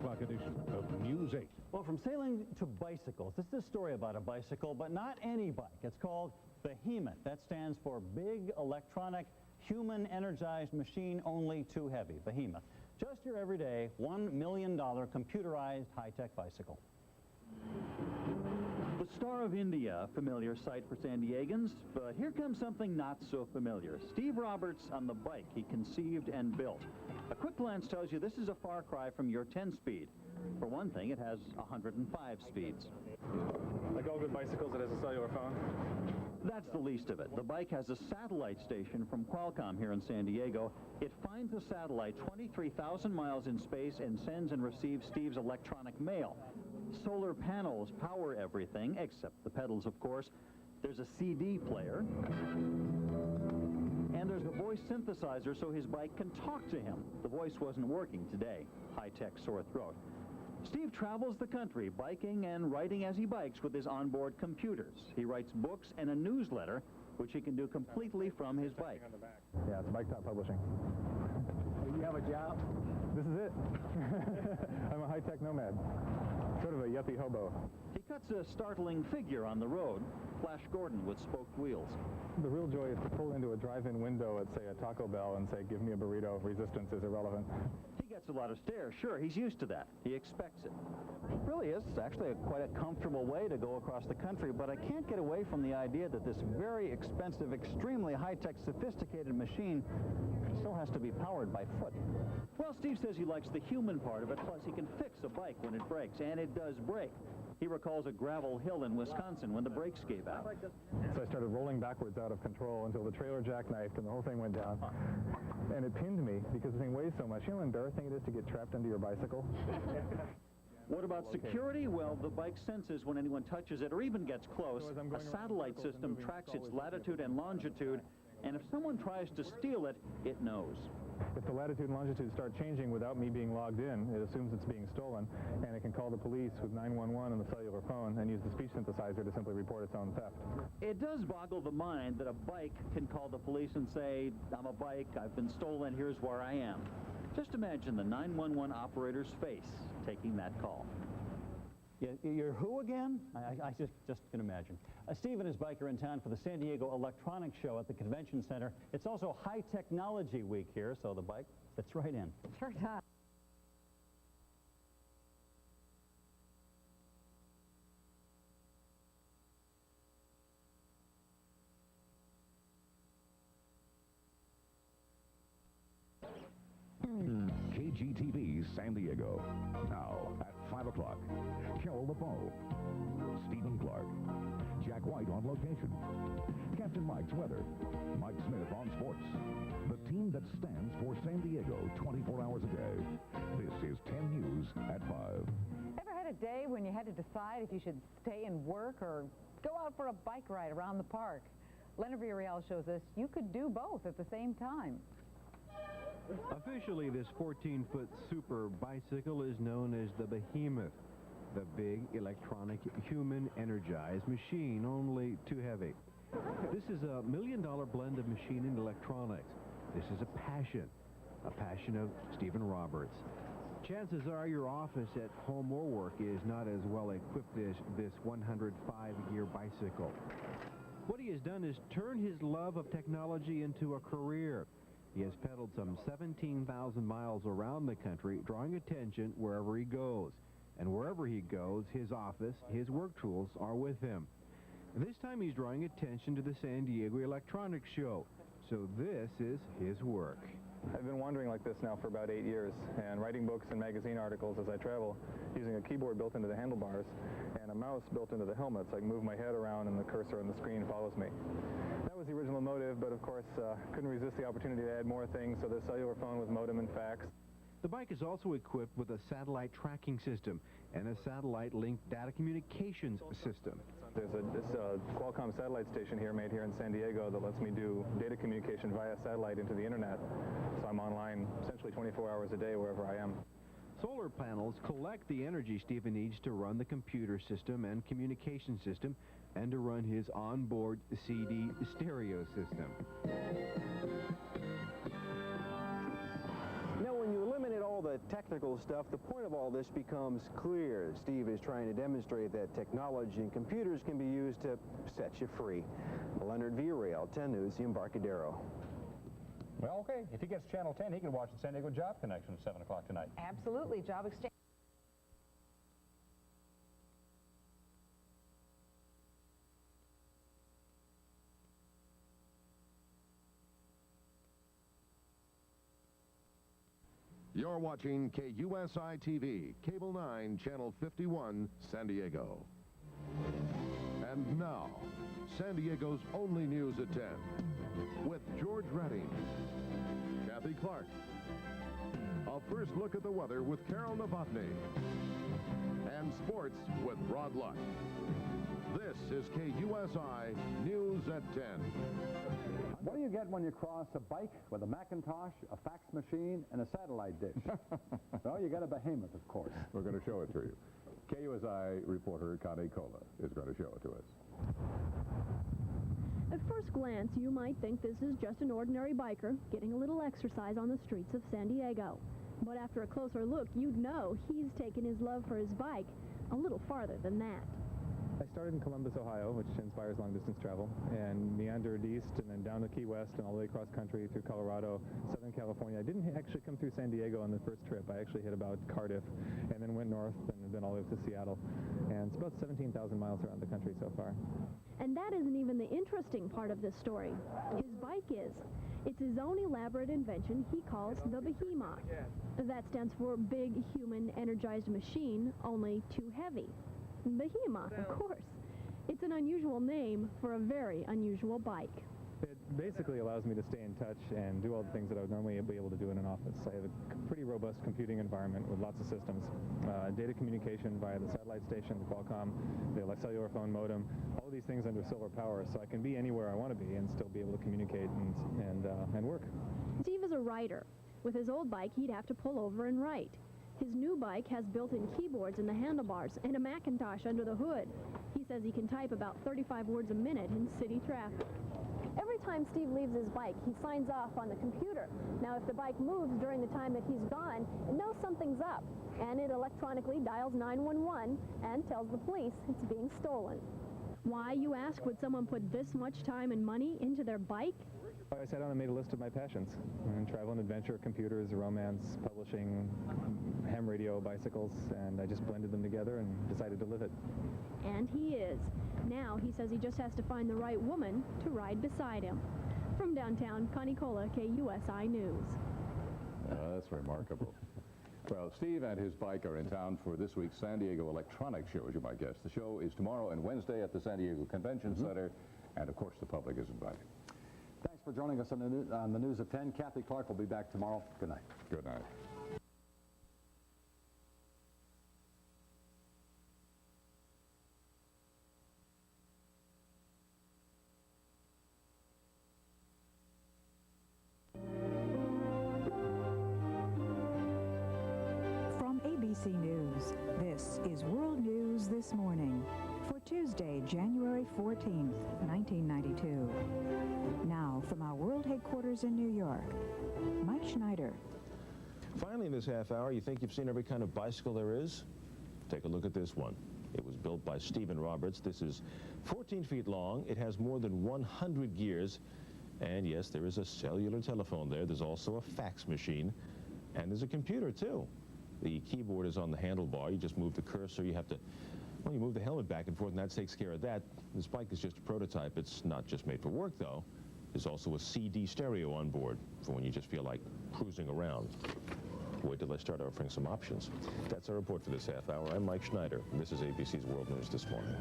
o'clock edition of News 8. Well, from sailing to bicycles, this is a story about a bicycle, but not any bike. It's called Behemoth. That stands for Big Electronic Human-Energized Machine Only Too Heavy. Behemoth. Just your everyday $1 million computerized high-tech bicycle. The Star of India, familiar sight for San Diegans, but here comes something not so familiar. Steve Roberts on the bike he conceived and built. A quick glance tells you this is a far cry from your 10-speed. For one thing, it has 105 speeds. Like all good bicycles, it has a cellular phone. That's the least of it. The bike has a satellite station from Qualcomm here in San Diego. It finds a satellite 23,000 miles in space and sends and receives Steve's electronic mail. Solar panels power everything, except the pedals, of course. There's a CD player. And there's a voice synthesizer so his bike can talk to him. The voice wasn't working today. High-tech sore throat. Steve travels the country, biking and writing as he bikes with his onboard computers. He writes books and a newsletter, which he can do completely from his bike. Yeah, it's Bike Top Publishing. You have a job? This is it. I'm a high-tech nomad. Sort of a yuppie hobo. He cuts a startling figure on the road. Flash Gordon with spoked wheels. The real joy is to pull into a drive-in window at, say, a Taco Bell and say, give me a burrito. Resistance is irrelevant. He gets a lot of stares. Sure, he's used to that. He expects it. It really is actually quite a comfortable way to go across the country, but I can't get away from the idea that this very expensive, extremely high-tech, sophisticated machine still has to be powered by foot. Well, Steve says he likes the human part of it, plus he can fix a bike when it breaks, and it does break. He recalls a gravel hill in Wisconsin when the brakes gave out. So I started rolling backwards out of control until the trailer jackknifed and the whole thing went down. And it pinned me because the thing weighs so much. You know how embarrassing it is to get trapped under your bicycle? What about security? Well, the bike senses when anyone touches it or even gets close. A satellite system tracks its latitude and longitude, and if someone tries to steal it, it knows. If the latitude and longitude start changing without me being logged in, it assumes it's being stolen, and it can call the police with 911 on the cellular phone and use the speech synthesizer to simply report its own theft. It does boggle the mind that a bike can call the police and say, I'm a bike, I've been stolen, here's where I am. Just imagine the 911 operator's face taking that call. You're who again? I just can imagine. Steve and his bike are in town for the San Diego Electronics Show at the Convention Center. It's also High Technology Week here, so the bike fits right in. Sure does. KGTV San Diego. Now at 5 o'clock, Carol LeBeau, Stephen Clark, Jack White on location, Captain Mike's weather, Mike Smith on sports. The team that stands for San Diego 24 hours a day. This is 10 News at 5. Ever had a day when you had to decide if you should stay and work or go out for a bike ride around the park? Leonard Villarreal shows us you could do both at the same time. Officially, this 14-foot super bicycle is known as the Behemoth, the big electronic human-energized machine, only too heavy. This is a $1 million blend of machine and electronics. This is a passion of Stephen Roberts. Chances are your office at home or work is not as well equipped as this 105-gear bicycle. What he has done is turn his love of technology into a career. He has pedaled some 17,000 miles around the country, drawing attention wherever he goes. And wherever he goes, his office, his work tools are with him. This time he's drawing attention to the San Diego Electronics Show. So this is his work. I've been wandering like this now for about 8 years and writing books and magazine articles as I travel, using a keyboard built into the handlebars and a mouse built into the helmet so I can move my head around and the cursor on the screen follows me. That was the original motive, but of course couldn't resist the opportunity to add more things, so the cellular phone with modem and fax. The bike is also equipped with a satellite tracking system and a satellite-linked data communications system. There's a Qualcomm satellite station here made here in San Diego that lets me do data communication via satellite into the internet. So I'm online essentially 24 hours a day wherever I am. Solar panels collect the energy Stephen needs to run the computer system and communication system and to run his onboard CD stereo system. Now, when you eliminate all the the technical stuff, the point of all this becomes clear. Steve is trying to demonstrate that technology and computers can be used to set you free. Leonard Villarreal, 10 News, the Embarcadero. Well, okay, if he gets Channel 10, he can watch the San Diego Job Connection at 7 o'clock tonight. Absolutely. Job exchange. You're watching KUSI TV, Cable 9, Channel 51, San Diego. And now, San Diego's only news at 10, with George Redding, Kathy Clark. A first look at the weather with Carol Novotny. And sports with Rod Luck. This is KUSI News at 10. What do you get when you cross a bike with a Macintosh, a fax machine, and a satellite dish? Well, you get a behemoth, of course. We're going to show it to you. KUSI reporter Connie Cola is going to show it to us. At first glance, you might think this is just an ordinary biker getting a little exercise on the streets of San Diego. But after a closer look, you'd know he's taken his love for his bike a little farther than that. I started in Columbus, Ohio, which inspires long-distance travel, and meandered east and then down to Key West and all the way across country through Colorado, Southern California. I didn't actually come through San Diego on the first trip. I actually hit about Cardiff and then went north and then all the way up to Seattle. And it's about 17,000 miles around the country so far. And that isn't even the interesting part of this story. His bike is. It's his own elaborate invention he calls the Behemoth. That stands for Big Human Energized Machine, only too heavy. Behemoth, of course. It's an unusual name for a very unusual bike. It basically allows me to stay in touch and do all the things that I would normally be able to do in an office. I have a pretty robust computing environment with lots of systems, data communication via the satellite station, the Qualcomm, the cellular phone modem, all of these things under solar power, so I can be anywhere I want to be and still be able to communicate and work. Steve is a writer. With his old bike, he'd have to pull over and write. His new bike has built-in keyboards in the handlebars and a Macintosh under the hood. He says he can type about 35 words a minute in city traffic. Every time Steve leaves his bike, he signs off on the computer. Now, if the bike moves during the time that he's gone, it knows something's up, and it electronically dials 911 and tells the police it's being stolen. Why, you ask, would someone put this much time and money into their bike? I sat down and made a list of my passions. Travel and adventure, computers, romance, publishing, ham radio, bicycles, and I just blended them together and decided to live it. And he is. Now he says he just has to find the right woman to ride beside him. From downtown, Connie Cola, KUSI News. That's remarkable. Well, Steve and his bike are in town for this week's San Diego Electronics Show, as you might guess. The show is tomorrow and Wednesday at the San Diego Convention Center, and of course the public is invited. Thanks for joining us on the News at 10. Kathy Clark will be back tomorrow. Good night. Good night. From ABC News, this is World News This Morning for Tuesday, January 14th, 1992. Now, from our world headquarters in New York, Mike Schneider. Finally, in this half hour, you think you've seen every kind of bicycle there is? Take a look at this one. It was built by Stephen Roberts. This is 14 feet long. It has more than 100 gears. And yes, there is a cellular telephone there. There's also a fax machine. And there's a computer, too. The keyboard is on the handlebar. You just move the cursor. You have to, well, you move the helmet back and forth, and that takes care of that. This bike is just a prototype. It's not just made for work, though. There's also a CD stereo on board for when you just feel like cruising around. Wait till I start offering some options. That's our report for this half hour. I'm Mike Schneider, and this is ABC's World News This Morning.